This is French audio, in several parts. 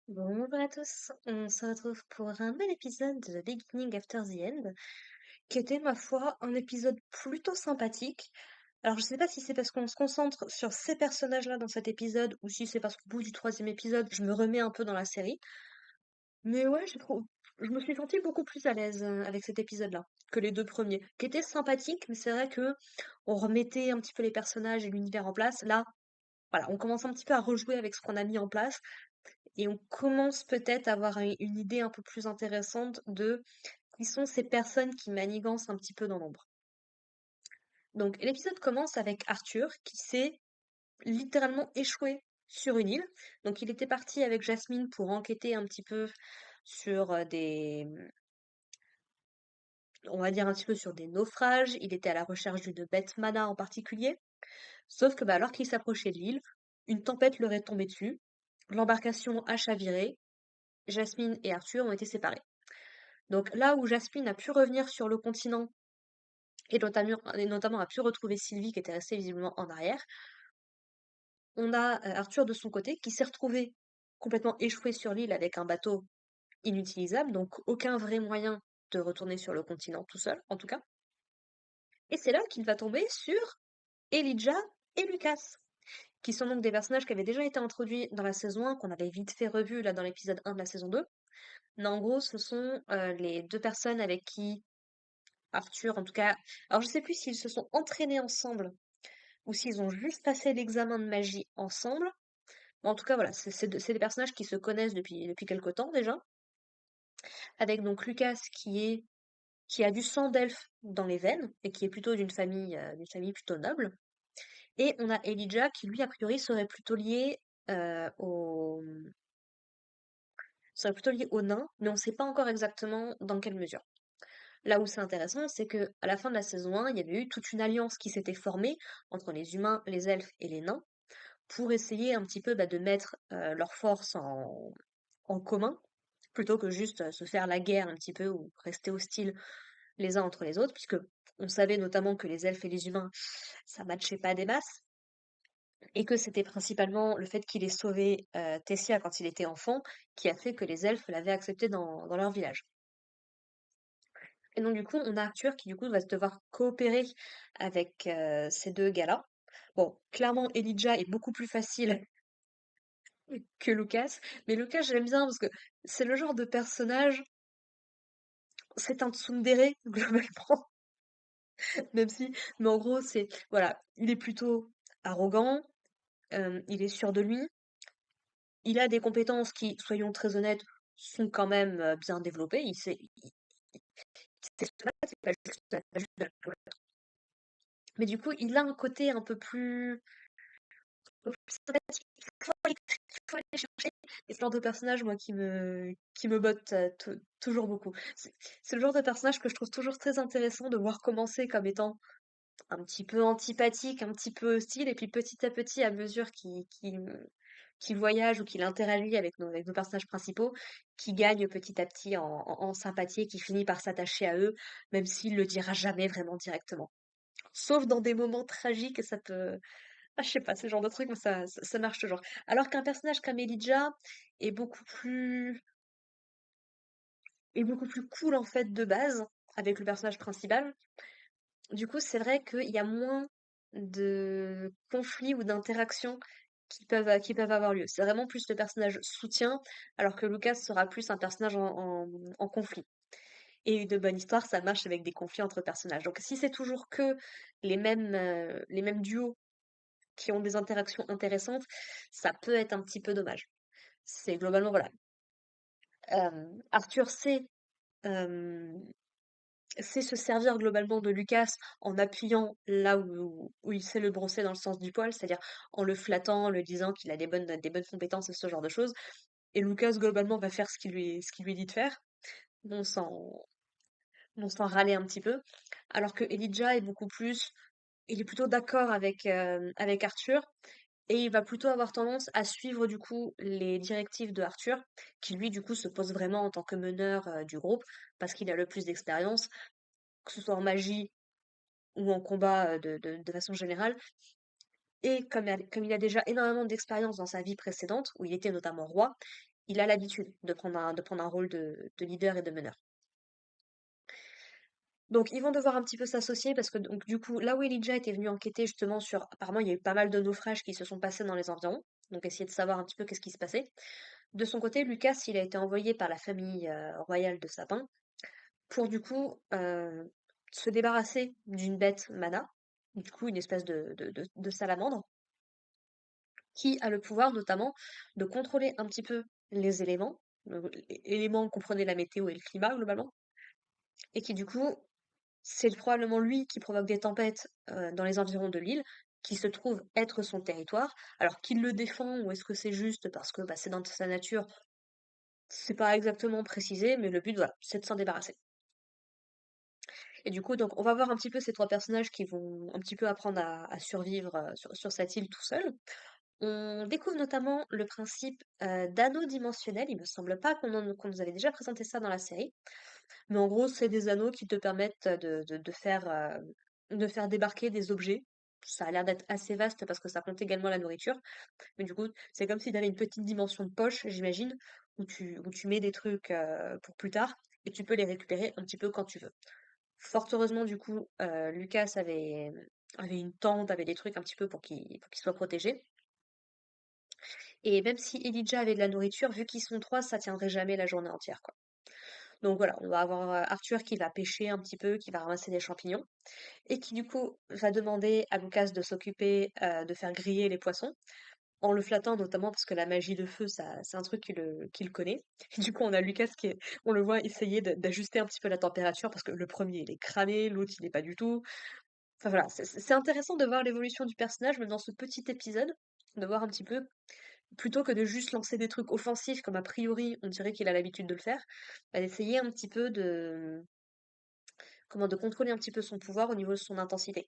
Bonjour à tous, on se retrouve pour un nouvel épisode de The Beginning After the End, qui était, ma foi, un épisode plutôt sympathique. Alors, je sais pas si c'est parce qu'on se concentre sur ces personnages-là dans cet épisode, ou si c'est parce qu'au bout du troisième épisode, je me remets un peu dans la série. Mais ouais, je me suis sentie beaucoup plus à l'aise avec cet épisode-là que les deux premiers, qui étaient sympathiques, mais c'est vrai que on remettait un petit peu les personnages et l'univers en place. Là, voilà, on commence un petit peu à rejouer avec ce qu'on a mis en place. Et on commence peut-être à avoir une idée un peu plus intéressante de qui sont ces personnes qui manigancent un petit peu dans l'ombre. Donc l'épisode commence avec Arthur qui s'est littéralement échoué sur une île. Donc il était parti avec Jasmine pour enquêter un petit peu sur on va dire un petit peu sur des naufrages. Il était à la recherche d'une bête mana en particulier. Sauf que alors qu'il s'approchait de l'île, une tempête leur est tombée dessus. L'embarcation a chaviré. Jasmine et Arthur ont été séparés. Donc là où Jasmine a pu revenir sur le continent et notamment a pu retrouver Sylvie qui était restée visiblement en arrière, on a Arthur de son côté qui s'est retrouvé complètement échoué sur l'île avec un bateau inutilisable, donc aucun vrai moyen de retourner sur le continent tout seul, en tout cas. Et c'est là qu'il va tomber sur Elijah et Lucas, qui sont donc des personnages qui avaient déjà été introduits dans la saison 1, qu'on avait vite fait revu là dans l'épisode 1 de la saison 2. Mais en gros, ce sont les deux personnes avec qui Arthur, en tout cas. Alors, je sais plus s'ils se sont entraînés ensemble ou s'ils ont juste passé l'examen de magie ensemble. Mais en tout cas, voilà, c'est des personnages qui se connaissent depuis quelque temps déjà. Avec donc Lucas qui a du sang d'elfe dans les veines et qui est plutôt d'une famille plutôt noble. Et on a Elijah qui, lui, a priori, euh, au, serait plutôt lié aux nains, mais on ne sait pas encore exactement dans quelle mesure. Là où c'est intéressant, c'est que à la fin de la saison 1, il y avait eu toute une alliance qui s'était formée entre les humains, les elfes et les nains pour essayer un petit peu de mettre leurs forces en commun, plutôt que juste se faire la guerre un petit peu ou rester hostiles les uns entre les autres, puisque on savait notamment que les elfes et les humains, ça matchait pas des masses, et que c'était principalement le fait qu'il ait sauvé Tessia quand il était enfant qui a fait que les elfes l'avaient accepté dans leur village. Et donc du coup, on a Arthur qui du coup va devoir coopérer avec ces deux gars-là. Bon, clairement, Elijah est beaucoup plus facile que Lucas, mais Lucas, j'aime bien parce que c'est le genre de personnage, c'est un tsundere globalement, même si, mais en gros, voilà, il est plutôt arrogant, il est sûr de lui, il a des compétences qui, soyons très honnêtes, sont quand même bien développées, il sait se battre, c'est pas juste de la- mais du coup, il a un côté un peu plus sympathique. Faut aller chercher. Et c'est le genre de personnage, moi, qui me botte toujours beaucoup. C'est le genre de personnage que je trouve toujours très intéressant de voir commencer comme étant un petit peu antipathique, un petit peu hostile, et puis petit à petit, à mesure qu'il voyage ou qu'il interagit avec nos personnages principaux, qui gagne petit à petit en sympathie et qui finit par s'attacher à eux, même s'il le dira jamais vraiment directement. Sauf dans des moments tragiques, ça peut, je sais pas, ce genre de truc, moi, ça marche toujours. Alors qu'un personnage comme Elijah est beaucoup plus, est beaucoup plus cool, en fait, de base, avec le personnage principal. Du coup, c'est vrai qu'il y a moins de conflits ou d'interactions qui peuvent avoir lieu. C'est vraiment plus le personnage soutien, alors que Lucas sera plus un personnage en conflit. Et une bonne histoire, ça marche avec des conflits entre personnages. Donc si c'est toujours que les mêmes duos qui ont des interactions intéressantes, ça peut être un petit peu dommage. C'est globalement, voilà. Arthur sait se servir globalement de Lucas en appuyant là où il sait le brosser dans le sens du poil, c'est-à-dire en le flattant, en le disant qu'il a des bonnes compétences et ce genre de choses. Et Lucas, globalement, va faire ce qu'il lui dit de faire, non sans, non sans râler un petit peu. Alors que Elijah est il est plutôt d'accord avec Arthur, et il va plutôt avoir tendance à suivre du coup les directives de Arthur, qui lui du coup se pose vraiment en tant que meneur du groupe, parce qu'il a le plus d'expérience, que ce soit en magie ou en combat de façon générale. Et comme il a déjà énormément d'expérience dans sa vie précédente, où il était notamment roi, il a l'habitude de prendre un rôle de leader et de meneur. Donc ils vont devoir un petit peu s'associer parce que donc du coup, là où Elijah était venu enquêter justement sur apparemment il y a eu pas mal de naufrages qui se sont passés dans les environs, donc essayer de savoir un petit peu qu'est-ce qui se passait. De son côté, Lucas, il a été envoyé par la famille royale de Sapin pour du coup se débarrasser d'une bête mana, du coup une espèce de salamandre, qui a le pouvoir notamment de contrôler un petit peu les éléments, éléments comprenez la météo et le climat globalement, et qui du coup c'est probablement lui qui provoque des tempêtes dans les environs de l'île, qui se trouve être son territoire. Alors qu'il le défend ou est-ce que c'est juste parce que bah, c'est dans sa nature, c'est pas exactement précisé, mais le but voilà, c'est de s'en débarrasser. Et du coup, donc on va voir un petit peu ces trois personnages qui vont un petit peu apprendre à survivre sur cette île tout seuls. On découvre notamment le principe d'anneaux dimensionnels. Il me semble pas qu'on nous avait déjà présenté ça dans la série. Mais en gros, c'est des anneaux qui te permettent de faire débarquer des objets. Ça a l'air d'être assez vaste parce que ça compte également la nourriture. Mais du coup, c'est comme si tu avais une petite dimension de poche, j'imagine, où tu mets des trucs pour plus tard et tu peux les récupérer un petit peu quand tu veux. Fort heureusement, du coup, Lucas avait une tente, avait des trucs un petit peu pour qu'il soit protégé. Et même si Elijah avait de la nourriture, vu qu'ils sont trois, ça tiendrait jamais la journée entière, quoi. Donc voilà, on va avoir Arthur qui va pêcher un petit peu, qui va ramasser des champignons, et qui du coup va demander à Lucas de s'occuper de faire griller les poissons, en le flattant notamment parce que la magie de feu, ça, c'est un truc qu'il connaît. Et du coup, on a Lucas on le voit essayer d'ajuster un petit peu la température parce que le premier il est cramé, l'autre il est pas du tout. Enfin voilà, c'est intéressant de voir l'évolution du personnage, même dans ce petit épisode, de voir un petit peu plutôt que de juste lancer des trucs offensifs comme a priori on dirait qu'il a l'habitude de le faire, bah, d'essayer un petit peu de contrôler un petit peu son pouvoir au niveau de son intensité.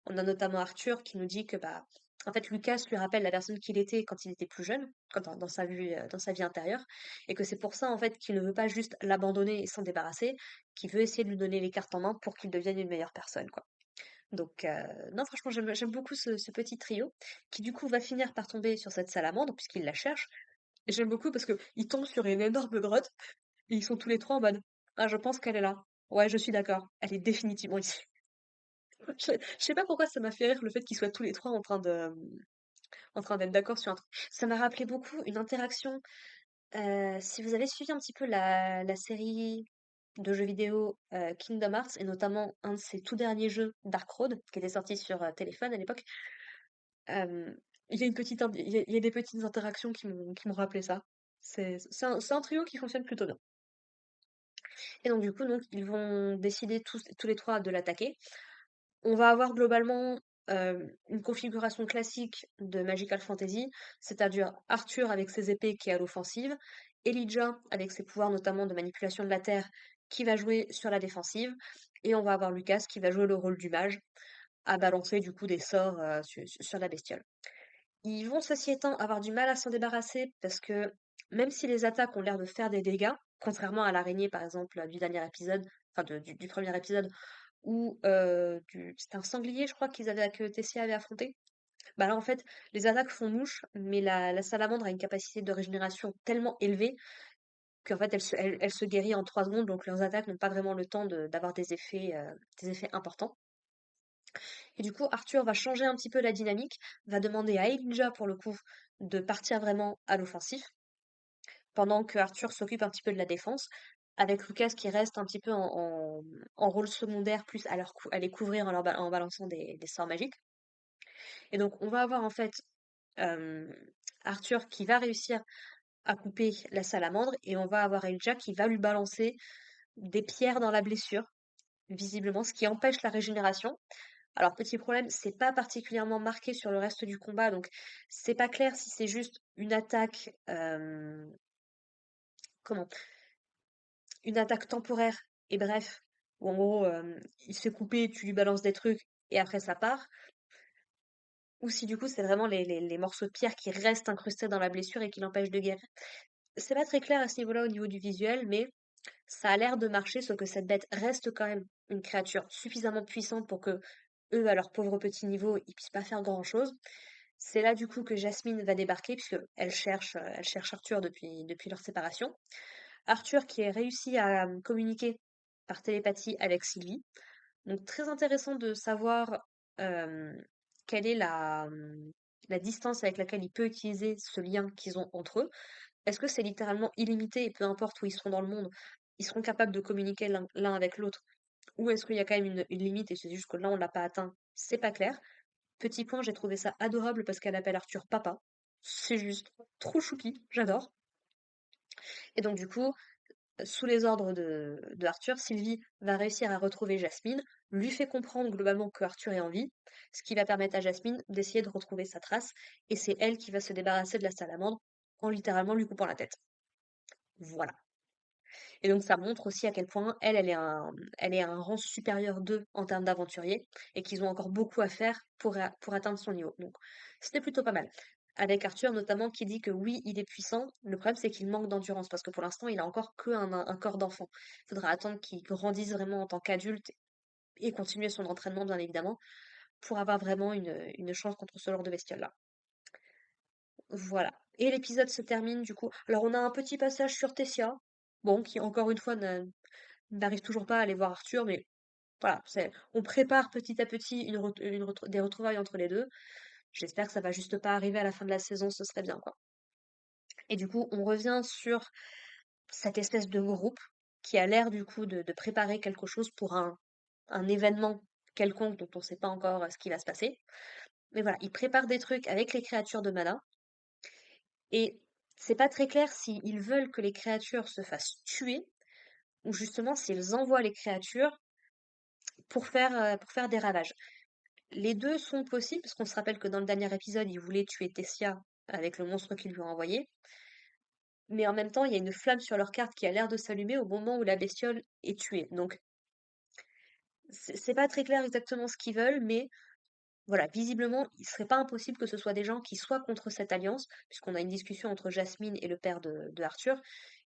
On a notamment Arthur qui nous dit que bah en fait Lucas lui rappelle la personne qu'il était quand il était plus jeune, dans sa vie intérieure, et que c'est pour ça en fait qu'il ne veut pas juste l'abandonner et s'en débarrasser, qu'il veut essayer de lui donner les cartes en main pour qu'il devienne une meilleure personne, quoi. Donc, non, franchement, j'aime beaucoup ce petit trio, qui du coup va finir par tomber sur cette salamandre, puisqu'il la cherche. Et j'aime beaucoup parce que ils tombent sur une énorme grotte, et ils sont tous les trois en mode, ah, je pense qu'elle est là. Ouais, je suis d'accord. Elle est définitivement ici. Je sais pas pourquoi ça m'a fait rire le fait qu'ils soient tous les trois en train d'être d'accord sur un truc. Ça m'a rappelé beaucoup une interaction. Si vous avez suivi un petit peu la série de jeux vidéo Kingdom Hearts, et notamment un de ses tout derniers jeux, Dark Road, qui était sorti sur téléphone à l'époque, euh, il y a des petites interactions qui m'ont rappelé ça. C'est un trio qui fonctionne plutôt bien. Et donc du coup, donc, ils vont décider tous les trois de l'attaquer. On va avoir globalement une configuration classique de Magical Fantasy, c'est-à-dire Arthur avec ses épées qui est à l'offensive, Elijah avec ses pouvoirs notamment de manipulation de la terre qui va jouer sur la défensive, et on va avoir Lucas qui va jouer le rôle du mage à balancer du coup des sorts sur la bestiole. Ils vont ceci étant avoir du mal à s'en débarrasser parce que même si les attaques ont l'air de faire des dégâts, contrairement à l'araignée par exemple du dernier épisode, enfin du premier épisode, ou c'était un sanglier, je crois, que Tessia avait affronté. Bah là, en fait, les attaques font mouche, mais la salamandre a une capacité de régénération tellement élevée qu'en fait, elle se guérit en 3 secondes, donc leurs attaques n'ont pas vraiment le temps d'avoir des effets importants. Et du coup, Arthur va changer un petit peu la dynamique, va demander à Elijah, pour le coup, de partir vraiment à l'offensif, pendant que Arthur s'occupe un petit peu de la défense, avec Lucas qui reste un petit peu en rôle secondaire, plus à les couvrir en balançant des sorts magiques. Et donc, on va avoir en fait euh, Arthur qui va réussir à couper la salamandre, et on va avoir Elijah qui va lui balancer des pierres dans la blessure, visiblement, ce qui empêche la régénération. Alors, petit problème, c'est pas particulièrement marqué sur le reste du combat, donc c'est pas clair si c'est juste une attaque, comment, une attaque temporaire, et bref, où en gros, il se fait couper, tu lui balances des trucs, et après ça part, ou si du coup c'est vraiment les morceaux de pierre qui restent incrustés dans la blessure et qui l'empêchent de guérir. C'est pas très clair à ce niveau-là au niveau du visuel, mais ça a l'air de marcher, sauf que cette bête reste quand même une créature suffisamment puissante pour que eux, à leur pauvre petit niveau, ils puissent pas faire grand-chose. C'est là du coup que Jasmine va débarquer puisque elle cherche Arthur depuis leur séparation. Arthur qui a réussi à communiquer par télépathie avec Sylvie. Donc très intéressant de savoir euh, quelle est la distance avec laquelle il peut utiliser ce lien qu'ils ont entre eux. Est-ce que c'est littéralement illimité et peu importe où ils seront dans le monde, ils seront capables de communiquer l'un avec l'autre? Ou est-ce qu'il y a quand même une limite et c'est juste que là on l'a pas atteint? C'est pas clair. Petit point, j'ai trouvé ça adorable parce qu'elle appelle Arthur papa. C'est juste trop choupi, j'adore. Et donc du coup, sous les ordres de Arthur, Sylvie va réussir à retrouver Jasmine, lui fait comprendre globalement que Arthur est en vie, ce qui va permettre à Jasmine d'essayer de retrouver sa trace, et c'est elle qui va se débarrasser de la salamandre en littéralement lui coupant la tête. Voilà. Et donc ça montre aussi à quel point elle est un rang supérieur d'eux en termes d'aventuriers, et qu'ils ont encore beaucoup à faire pour atteindre son niveau. Donc c'était plutôt pas mal. Avec Arthur notamment qui dit que oui, il est puissant, le problème c'est qu'il manque d'endurance, parce que pour l'instant il a encore que un corps d'enfant. Il faudra attendre qu'il grandisse vraiment en tant qu'adulte et continuer son entraînement bien évidemment, pour avoir vraiment une chance contre ce genre de bestiole-là. Voilà. Et l'épisode se termine du coup. Alors on a un petit passage sur Tessia, bon, qui encore une fois n'arrive toujours pas à aller voir Arthur, mais voilà, on prépare petit à petit des retrouvailles entre les deux. J'espère que ça va juste pas arriver à la fin de la saison, ce serait bien, quoi. Et du coup, on revient sur cette espèce de groupe qui a l'air du coup de préparer quelque chose pour un événement quelconque dont on ne sait pas encore ce qui va se passer. Mais voilà, ils préparent des trucs avec les créatures de mana, et c'est pas très clair s'ils veulent que les créatures se fassent tuer, ou justement s'ils envoient les créatures pour faire des ravages. Les 2 sont possibles, parce qu'on se rappelle que dans le dernier épisode, il voulait tuer Tessia avec le monstre qu'il lui a envoyé. Mais en même temps, il y a une flamme sur leur carte qui a l'air de s'allumer au moment où la bestiole est tuée. Donc, c'est pas très clair exactement ce qu'ils veulent, mais voilà, visiblement, il serait pas impossible que ce soit des gens qui soient contre cette alliance, puisqu'on a une discussion entre Jasmine et le père de Arthur,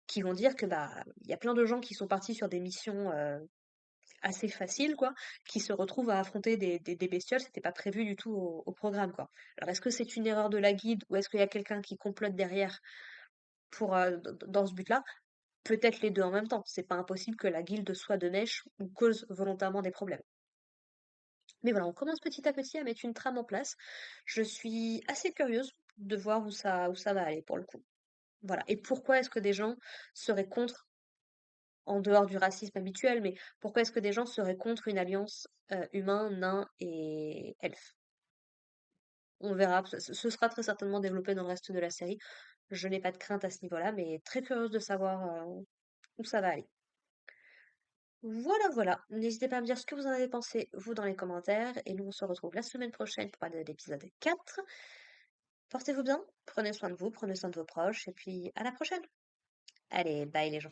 qui vont dire que bah il y a plein de gens qui sont partis sur des missions assez faciles, quoi, qui se retrouvent à affronter des bestioles, c'était pas prévu du tout au programme, quoi. Alors est-ce que c'est une erreur de la guide ou est-ce qu'il y a quelqu'un qui complote derrière pour dans ce but-là? Peut-être les deux en même temps. C'est pas impossible que la guilde soit de mèche ou cause volontairement des problèmes. Mais voilà, on commence petit à petit à mettre une trame en place. Je suis assez curieuse de voir où ça va aller pour le coup. Voilà. Et pourquoi est-ce que des gens seraient contre, en dehors du racisme habituel, mais pourquoi est-ce que des gens seraient contre une alliance humain, nain et elfe? On verra, ce sera très certainement développé dans le reste de la série. Je n'ai pas de crainte à ce niveau-là, mais très curieuse de savoir où ça va aller. Voilà, voilà. N'hésitez pas à me dire ce que vous en avez pensé, vous, dans les commentaires. Et nous, on se retrouve la semaine prochaine pour parler de l'épisode 4. Portez-vous bien, prenez soin de vous, prenez soin de vos proches, et puis à la prochaine. Allez, bye les gens.